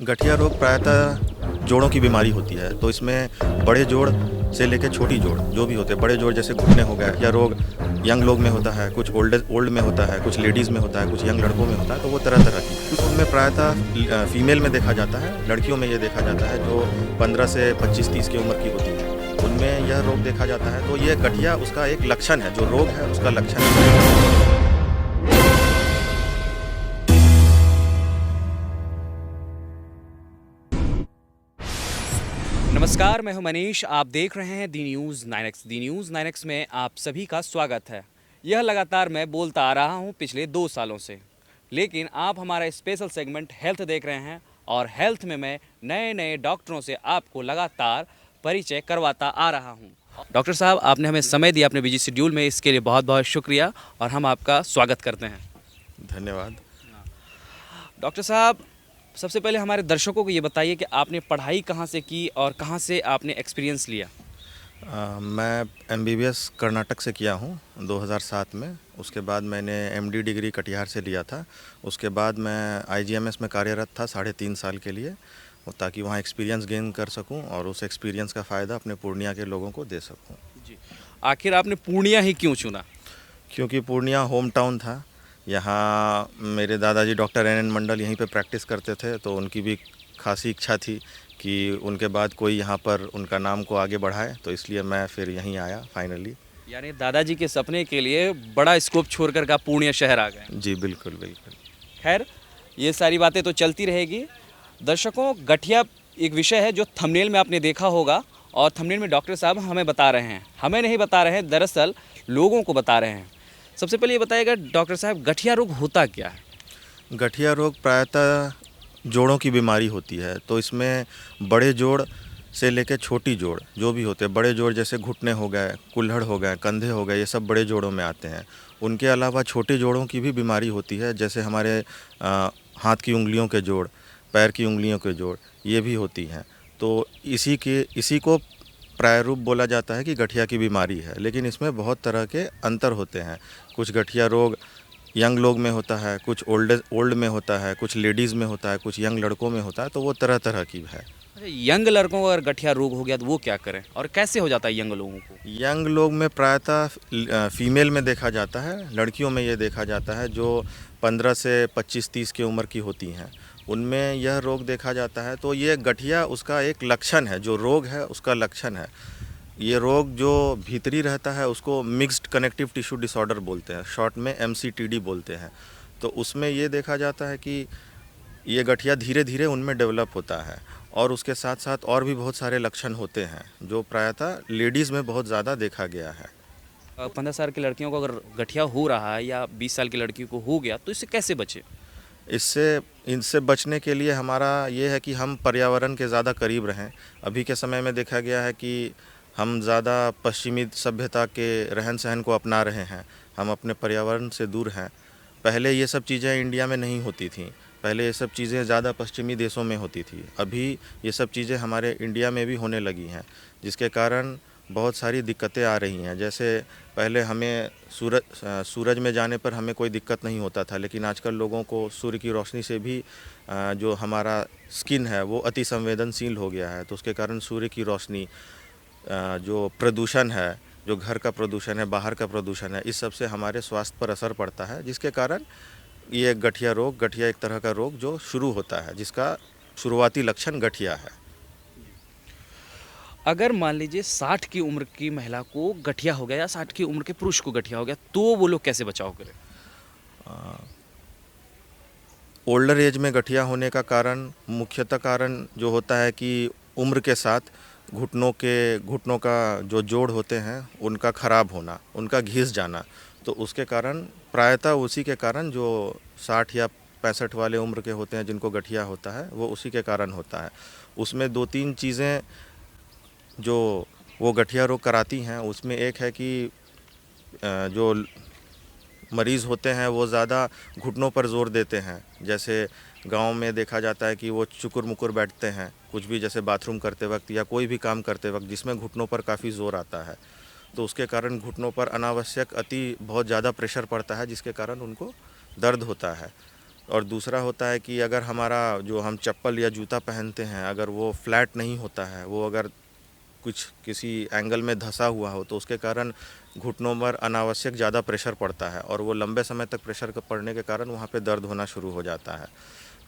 गठिया रोग प्रायतः जोड़ों की बीमारी होती है। तो इसमें बड़े जोड़ से लेकर छोटी जोड़ जो भी होते हैं, बड़े जोड़ जैसे घुटने हो गए, या रोग यंग लोग में होता है, कुछ ओल्ड में होता है, कुछ लेडीज़ में होता है, कुछ यंग लड़कों में होता है। तो वो तरह तरह की है। उनमें प्रायतः फीमेल में देखा जाता है, लड़कियों में ये देखा जाता है जो 15 से 25-30 की उम्र की होती है, उनमें यह रोग देखा जाता है। तो ये गठिया उसका एक लक्षण है, जो रोग है उसका लक्षण है। नमस्कार, मैं हूं मनीष। आप देख रहे हैं दी न्यूज़ 9X। दी न्यूज़ 9X में आप सभी का स्वागत है। यह लगातार मैं बोलता आ रहा हूं पिछले 2 सालों से, लेकिन आप हमारा स्पेशल सेगमेंट हेल्थ देख रहे हैं और हेल्थ में मैं नए नए डॉक्टरों से आपको लगातार परिचय करवाता आ रहा हूं। डॉक्टर साहब, आपने हमें समय दिया अपने बिजी शेड्यूल में, इसके लिए बहुत बहुत शुक्रिया और हम आपका स्वागत करते हैं। धन्यवाद। डॉक्टर साहब, सबसे पहले हमारे दर्शकों को ये बताइए कि आपने पढ़ाई कहाँ से की और कहाँ से आपने एक्सपीरियंस लिया। मैं एमबीबीएस कर्नाटक से किया हूँ 2007 में। उसके बाद मैंने एमडी डिग्री कटिहार से लिया था। उसके बाद मैं आईजीएमएस में कार्यरत था 3.5 साल के लिए, ताकि वहाँ एक्सपीरियंस गेन कर सकूँ और उस एक्सपीरियंस का फ़ायदा अपने पूर्णिया के लोगों को दे सकूँ। जी, आखिर आपने पूर्णिया ही क्यों चुना? क्योंकि पूर्णिया होम टाउन था। यहाँ मेरे दादाजी डॉक्टर एन मंडल यहीं पे प्रैक्टिस करते थे, तो उनकी भी खासी इच्छा थी कि उनके बाद कोई यहाँ पर उनका नाम को आगे बढ़ाए, तो इसलिए मैं फिर यहीं आया फाइनली। यानी दादाजी के सपने के लिए बड़ा स्कोप छोड़कर का पूर्णिया शहर आ गए। जी बिल्कुल बिल्कुल। खैर, ये सारी बातें तो चलती रहेगी। दर्शकों, गठिया एक विषय है जो थंबनेल में आपने देखा होगा, और थंबनेल में डॉक्टर साहब हमें बता रहे हैं, हमें नहीं बता रहे हैं, दरअसल लोगों को बता रहे हैं। सबसे पहले ये बताइएगा डॉक्टर साहब, गठिया रोग होता क्या है? गठिया रोग प्रायतः जोड़ों की बीमारी होती है। तो इसमें बड़े जोड़ से लेकर छोटी जोड़ जो भी होते हैं, बड़े जोड़ जैसे घुटने हो गए, कुल्हड़ हो गए, कंधे हो गए, ये सब बड़े जोड़ों में आते हैं। उनके अलावा छोटे जोड़ों की भी बीमारी होती है, जैसे हमारे हाथ की उंगलियों के जोड़, पैर की उंगलियों के जोड़, ये भी होती हैं। तो इसी को प्रायरूप बोला जाता है कि गठिया की बीमारी है। लेकिन इसमें बहुत तरह के अंतर होते हैं। कुछ गठिया रोग यंग लोग में होता है, कुछ ओल्ड में होता है, कुछ लेडीज़ में होता है, कुछ यंग लड़कों में होता है। तो वो तरह तरह की है। अच्छा, यंग लड़कों को अगर गठिया रोग हो गया तो वो क्या करें और कैसे हो जाता है यंग लोगों को? यंग लोग में प्रायतः फीमेल में देखा जाता है, लड़कियों में ये देखा जाता है जो 15 से 25-30 की उम्र की होती हैं, उनमें यह रोग देखा जाता है। तो ये गठिया उसका एक लक्षण है, जो रोग है उसका लक्षण है। ये रोग जो भीतरी रहता है उसको मिक्स्ड कनेक्टिव टिश्यू डिसऑर्डर बोलते हैं, शॉर्ट में MCTD बोलते हैं। तो उसमें ये देखा जाता है कि ये गठिया धीरे धीरे उनमें डेवलप होता है, और उसके साथ साथ और भी बहुत सारे लक्षण होते हैं जो प्रायतः लेडीज़ में बहुत ज़्यादा देखा गया है। 15 साल की लड़कियों को अगर गठिया हो रहा है या 20 साल की लड़की को हो गया तो इससे कैसे बचे? इनसे बचने के लिए हमारा ये है कि हम पर्यावरण के ज़्यादा करीब रहें। अभी के समय में देखा गया है कि हम ज़्यादा पश्चिमी सभ्यता के रहन सहन को अपना रहे हैं, हम अपने पर्यावरण से दूर हैं। पहले ये सब चीज़ें इंडिया में नहीं होती थीं, पहले ये सब चीज़ें ज़्यादा पश्चिमी देशों में होती थी। अभी ये सब चीज़ें हमारे इंडिया में भी होने लगी हैं, जिसके कारण बहुत सारी दिक्कतें आ रही हैं। जैसे पहले हमें सूरज में जाने पर हमें कोई दिक्कत नहीं होता था, लेकिन आजकल लोगों को सूर्य की रोशनी से भी जो हमारा स्किन है वो अति संवेदनशील हो गया है। तो उसके कारण सूर्य की रोशनी, जो प्रदूषण है, जो घर का प्रदूषण है, बाहर का प्रदूषण है, इस सब से हमारे स्वास्थ्य पर असर पड़ता है, जिसके कारण ये गठिया एक तरह का रोग जो शुरू होता है, जिसका शुरुआती लक्षण गठिया है। अगर मान लीजिए 60 की उम्र की महिला को गठिया हो गया या 60 की उम्र के पुरुष को गठिया हो गया, तो वो लोग कैसे बचाव करें? ओल्डर एज में गठिया होने का कारण, मुख्यतः कारण जो होता है कि उम्र के साथ घुटनों का जो जोड़ होते हैं उनका ख़राब होना, उनका घिस जाना। तो उसके कारण प्रायतः उसी के कारण जो 60 या 65 वाले उम्र के होते हैं जिनको गठिया होता है, वो उसी के कारण होता है। उसमें 2-3 चीज़ें जो वो गठिया रोग कराती हैं, उसमें एक है कि जो मरीज़ होते हैं वो ज़्यादा घुटनों पर जोर देते हैं। जैसे गांव में देखा जाता है कि वो चुकुर मुकुर बैठते हैं, कुछ भी, जैसे बाथरूम करते वक्त या कोई भी काम करते वक्त जिसमें घुटनों पर काफ़ी ज़ोर आता है। तो उसके कारण घुटनों पर अनावश्यक बहुत ज़्यादा प्रेशर पड़ता है, जिसके कारण उनको दर्द होता है। और दूसरा होता है कि अगर हमारा जो हम चप्पल या जूता पहनते हैं अगर वो फ्लैट नहीं होता है, वो अगर कुछ किसी एंगल में धंसा हुआ हो तो उसके कारण घुटनों पर अनावश्यक ज़्यादा प्रेशर पड़ता है और वो लंबे समय तक प्रेशर पड़ने के कारण वहाँ पे दर्द होना शुरू हो जाता है।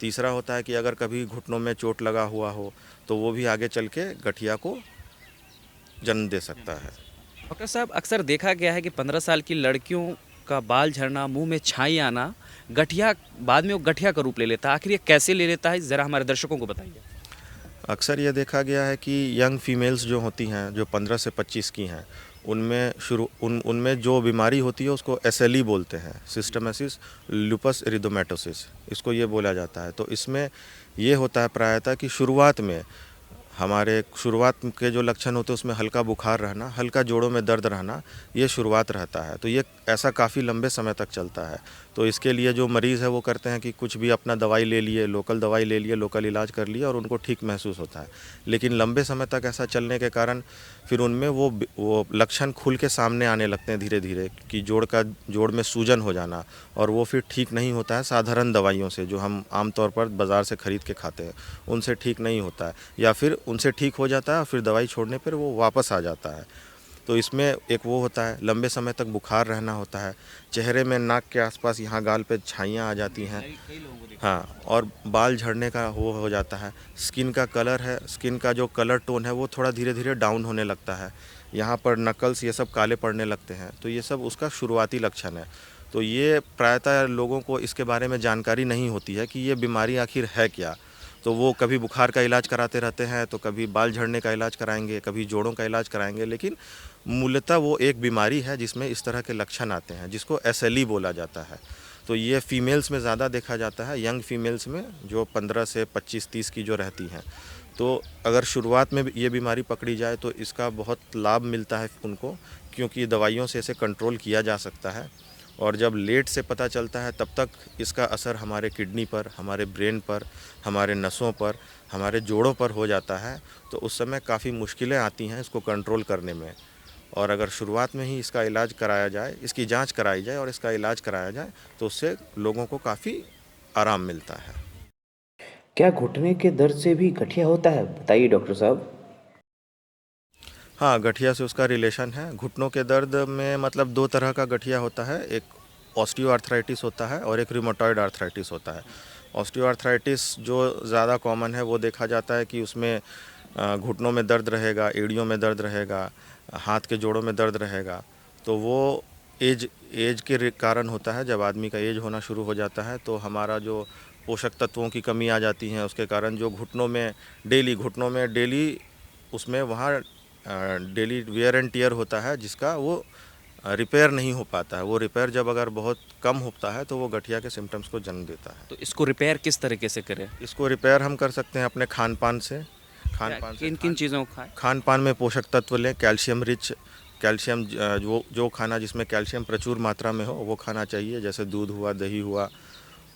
तीसरा होता है कि अगर कभी घुटनों में चोट लगा हुआ हो तो वो भी आगे चल के गठिया को जन्म दे सकता है। डॉक्टर साहब, अक्सर देखा गया है कि 15 साल की लड़कियों का बाल झड़ना, मुंह में छाई आना, गठिया, बाद में वो गठिया का रूप ले लेता है। आखिर ये कैसे ले लेता है, ज़रा हमारे दर्शकों को बताइए। अक्सर ये देखा गया है कि यंग फीमेल्स जो होती हैं जो 15 से 25 की हैं उनमें जो बीमारी होती है उसको एसएलई बोलते हैं, सिस्टमेसिस लुपस एरिथेमेटोसिस, इसको ये बोला जाता है। तो इसमें ये होता है प्रायतः कि शुरुआत के जो लक्षण होते हैं उसमें हल्का बुखार रहना, हल्का जोड़ों में दर्द रहना, ये शुरुआत रहता है। तो ये ऐसा काफ़ी लंबे समय तक चलता है। तो इसके लिए जो मरीज़ है वो करते हैं कि कुछ भी अपना दवाई ले लिए, लोकल दवाई ले लिए, लोकल इलाज कर लिया और उनको ठीक महसूस होता है। लेकिन लंबे समय तक ऐसा चलने के कारण फिर उनमें वो लक्षण खुल के सामने आने लगते हैं धीरे धीरे, कि जोड़ में सूजन हो जाना, और वो फिर ठीक नहीं होता है साधारण दवाइयों से जो हम आमतौर पर बाज़ार से ख़रीद के खाते हैं, उनसे ठीक नहीं होता है, या फिर उनसे ठीक हो जाता है और फिर दवाई छोड़ने पर वो वापस आ जाता है। तो इसमें एक वो होता है, लंबे समय तक बुखार रहना होता है, चेहरे में नाक के आसपास यहाँ गाल पे छाइयाँ आ जाती हैं, हाँ, और बाल झड़ने का वो हो जाता है। स्किन का जो कलर टोन है वो थोड़ा धीरे धीरे डाउन होने लगता है, यहाँ पर नकल्स ये सब काले पड़ने लगते हैं। तो ये सब उसका शुरुआती लक्षण है। तो ये प्रायतः लोगों को इसके बारे में जानकारी नहीं होती है कि ये बीमारी आखिर है क्या। तो वो कभी बुखार का इलाज कराते रहते हैं, तो कभी बाल झड़ने का इलाज कराएंगे, कभी जोड़ों का इलाज कराएंगे, लेकिन मूलतः वो एक बीमारी है जिसमें इस तरह के लक्षण आते हैं, जिसको एसएलई बोला जाता है। तो ये फीमेल्स में ज़्यादा देखा जाता है, यंग फीमेल्स में जो 15 से 25-30 की जो रहती हैं। तो अगर शुरुआत में ये बीमारी पकड़ी जाए तो इसका बहुत लाभ मिलता है उनको, क्योंकि दवाइयों से इसे कंट्रोल किया जा सकता है। और जब लेट से पता चलता है तब तक इसका असर हमारे किडनी पर, हमारे ब्रेन पर, हमारे नसों पर, हमारे जोड़ों पर हो जाता है। तो उस समय काफ़ी मुश्किलें आती हैं इसको कंट्रोल करने में। और अगर शुरुआत में ही इसका इलाज कराया जाए, इसकी जांच कराई जाए और इसका इलाज कराया जाए तो उससे लोगों को काफ़ी आराम मिलता है। क्या घुटने के दर्द से भी गठिया होता है? बताइए डॉक्टर साहब। हाँ, गठिया से उसका रिलेशन है। घुटनों के दर्द में मतलब 2 तरह का गठिया होता है, एक ऑस्टियोआर्थराइटिस होता है और एक रूमेटॉइड आर्थराइटिस होता है। ऑस्टियोआर्थराइटिस जो ज़्यादा कॉमन है वो देखा जाता है कि उसमें घुटनों में दर्द रहेगा, एड़ियों में दर्द रहेगा, हाथ के जोड़ों में दर्द रहेगा। तो वो एज के कारण होता है। जब आदमी का एज होना शुरू हो जाता है तो हमारा जो पोषक तत्वों की कमी आ जाती है, उसके कारण जो घुटनों में डेली उसमें वहाँ डेली वेयर एंड टियर होता है, जिसका वो रिपेयर नहीं हो पाता है। वो रिपेयर जब अगर बहुत कम होता है तो वो गठिया के सिम्टम्स को जन्म देता है। तो इसको रिपेयर किस तरीके से करें? इसको रिपेयर हम कर सकते हैं अपने खान पान से। किन किन चीज़ों को खाएं? खान पान में पोषक तत्व लें, कैल्शियम जो खाना जिसमें कैल्शियम प्रचुर मात्रा में हो वो खाना चाहिए, जैसे दूध हुआ, दही हुआ,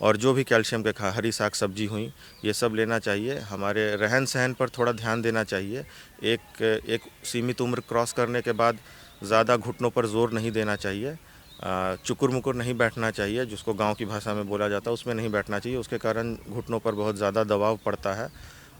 और जो भी कैल्शियम के हरी साग सब्जी हुई, ये सब लेना चाहिए। हमारे रहन सहन पर थोड़ा ध्यान देना चाहिए। एक सीमित उम्र क्रॉस करने के बाद ज़्यादा घुटनों पर जोर नहीं देना चाहिए। चुकुर मुकुर नहीं बैठना चाहिए, जिसको गांव की भाषा में बोला जाता है, उसमें नहीं बैठना चाहिए। उसके कारण घुटनों पर बहुत ज़्यादा दबाव पड़ता है।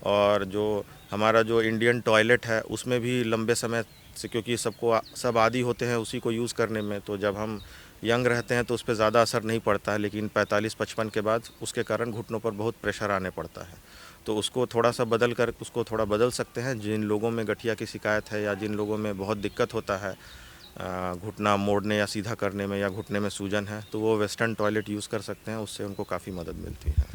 और जो हमारा जो इंडियन टॉयलेट है उसमें भी लंबे समय से, क्योंकि सब आदी होते हैं उसी को यूज़ करने में, तो जब हम यंग रहते हैं तो उस पर ज़्यादा असर नहीं पड़ता है, लेकिन 45-55 के बाद उसके कारण घुटनों पर बहुत प्रेशर आने पड़ता है। तो उसको थोड़ा बदल सकते हैं। जिन लोगों में गठिया की शिकायत है या जिन लोगों में बहुत दिक्कत होता है घुटना मोड़ने या सीधा करने में, या घुटने में सूजन है, तो वो वेस्टर्न टॉयलेट यूज़ कर सकते हैं, उससे उनको काफ़ी मदद मिलती है।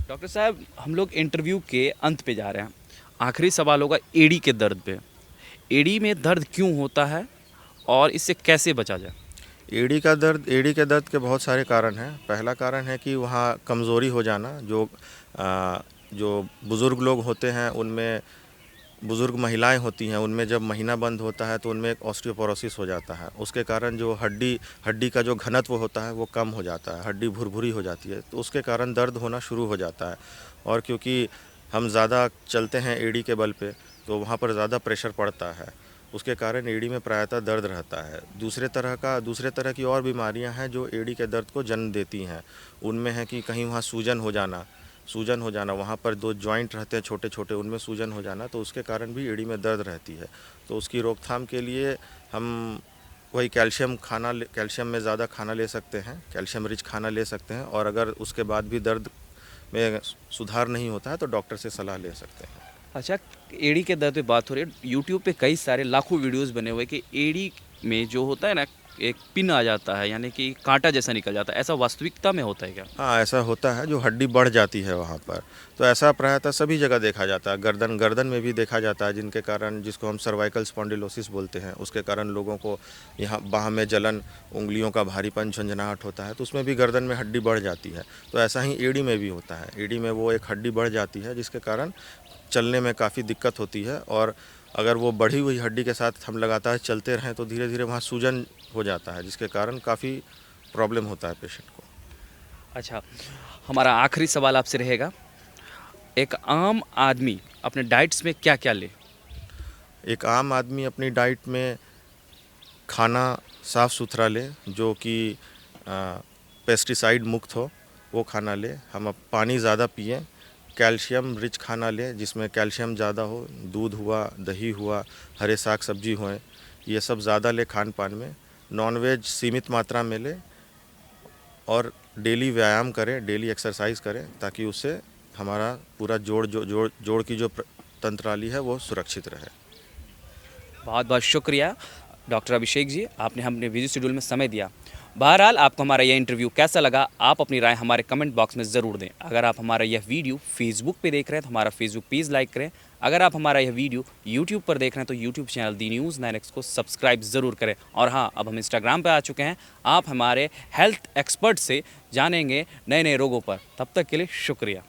डॉक्टर साहब, हम लोग इंटरव्यू के अंत पे जा रहे हैं। आखिरी सवाल होगा एड़ी के दर्द पे। एड़ी में दर्द क्यों होता है और इससे कैसे बचा जाए? एड़ी के दर्द के बहुत सारे कारण हैं। पहला कारण है कि वहाँ कमज़ोरी हो जाना। जो बुज़ुर्ग लोग होते हैं उनमें, बुज़ुर्ग महिलाएं होती हैं, उनमें जब महीना बंद होता है तो उनमें एक ऑस्टियोपोरोसिस हो जाता है। उसके कारण जो हड्डी का जो घनत्व होता है वो कम हो जाता है, हड्डी भुरभुरी हो जाती है, तो उसके कारण दर्द होना शुरू हो जाता है। और क्योंकि हम ज़्यादा चलते हैं एड़ी के बल पे, तो वहाँ पर ज़्यादा प्रेशर पड़ता है। उसके कारण एड़ी में प्रायतः दर्द रहता है। दूसरे तरह की और बीमारियां हैं जो एड़ी के दर्द को जन्म देती हैं। उनमें है कि कहीं वहाँ सूजन हो जाना, वहाँ पर 2 जॉइंट रहते हैं छोटे छोटे, उनमें सूजन हो जाना, तो उसके कारण भी एड़ी में दर्द रहती है। तो उसकी रोकथाम के लिए हम वही कैल्शियम में ज़्यादा खाना ले सकते हैं, कैल्शियम रिच खाना ले सकते हैं, और अगर उसके बाद भी दर्द में सुधार नहीं होता है तो डॉक्टर से सलाह ले सकते हैं। अच्छा, एड़ी के दर्द पे बात हो रही है। यूट्यूब पे कई सारे लाखों वीडियोस बने हुए कि एड़ी में जो होता है ना, एक पिन आ जाता है, यानी कि कांटा जैसा निकल जाता है। ऐसा वास्तविकता में होता है क्या? हाँ, ऐसा होता है, जो हड्डी बढ़ जाती है वहाँ पर। तो ऐसा प्रायतः सभी जगह देखा जाता है, गर्दन में भी देखा जाता है, जिसको हम सर्वाइकल स्पॉन्डिलोसिस बोलते हैं। उसके कारण लोगों को यहाँ बाह में जलन, उंगलियों का भारीपन, झंझनाहट होता है, तो उसमें भी गर्दन में हड्डी बढ़ जाती है। तो ऐसा ही एड़ी में भी होता है। एड़ी में वो एक हड्डी बढ़ जाती है जिसके कारण चलने में काफ़ी दिक्कत होती है, और अगर वो बढ़ी हुई हड्डी के साथ हम लगातार चलते रहें तो धीरे धीरे वहाँ सूजन हो जाता है, जिसके कारण काफ़ी प्रॉब्लम होता है पेशेंट को। अच्छा, हमारा आखिरी सवाल आपसे रहेगा, एक आम आदमी अपने डाइट्स में क्या क्या ले? एक आम आदमी अपनी डाइट में खाना साफ़ सुथरा ले, जो कि पेस्टिसाइड मुक्त हो, वो खाना ले। हम अब पानी ज़्यादा पिएं, कैल्शियम रिच खाना लें जिसमें कैल्शियम ज़्यादा हो, दूध हुआ, दही हुआ, हरे साग सब्जी हुए, ये सब ज़्यादा ले खान पान में। नॉनवेज सीमित मात्रा में ले, और डेली व्यायाम करें, डेली एक्सरसाइज करें, ताकि उससे हमारा पूरा जोड़ की जो तंत्रावली है वो सुरक्षित रहे। बहुत बहुत शुक्रिया डॉक्टर अभिषेक जी, आपने हमने बिजी शेड्यूल में समय दिया। बहरहाल, आपको हमारा यह इंटरव्यू कैसा लगा, आप अपनी राय हमारे कमेंट बॉक्स में ज़रूर दें। अगर आप हमारा यह वीडियो फेसबुक पे देख रहे हैं तो हमारा फेसबुक पेज लाइक करें। अगर आप हमारा यह वीडियो यूट्यूब पर देख रहे हैं तो यूट्यूब चैनल दी न्यूज़ 9X को सब्सक्राइब ज़रूर करें। और हाँ, अब हम इंस्टाग्राम पर आ चुके हैं। आप हमारे हेल्थ एक्सपर्ट से जानेंगे नए नए रोगों पर। तब तक के लिए शुक्रिया।